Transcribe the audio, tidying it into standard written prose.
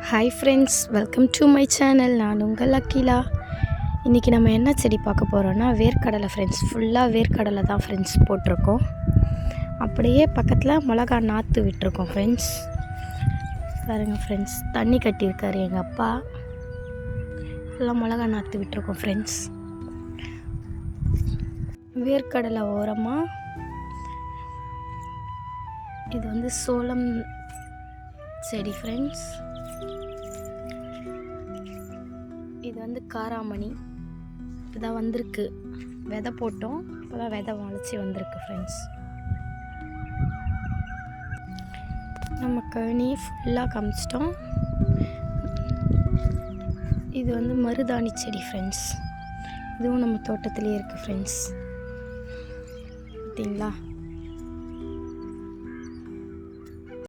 Hi friends, welcome to my channel. நான் உங்கள் அகிலா. இன்றைக்கி நம்ம என்ன செடி பார்க்க போகிறோன்னா வேர்க்கடலை ஃப்ரெண்ட்ஸ். ஃபுல்லாக வேர்க்கடலை தான் ஃப்ரெண்ட்ஸ் போட்டிருக்கோம். அப்படியே பக்கத்தில் மிளகா நாற்று விட்டுருக்கோம் ஃப்ரெண்ட்ஸ். பாருங்கள் ஃப்ரெண்ட்ஸ், தண்ணி கட்டியிருக்காரு எங்கள் அப்பா. ஃபுல்லாக மிளகா நாற்று விட்டுருக்கோம் ஃப்ரெண்ட்ஸ். வேர்க்கடலை ஓரமாக இது வந்து சோளம் செடி ஃப்ரெண்ட்ஸ். இது வந்து காராமணி. இதான் வந்திருக்கு, விதை போட்டோம். இப்போ தான் விதை முளைச்சி வந்திருக்கு ஃப்ரெண்ட்ஸ். நம்ம கழனி ஃபுல்லாக காமிச்சிட்டோம். இது வந்து மருதாணி செடி ஃப்ரெண்ட்ஸ். இதுவும் நம்ம தோட்டத்திலே இருக்குது ஃப்ரெண்ட்ஸ். பார்த்தீங்களா?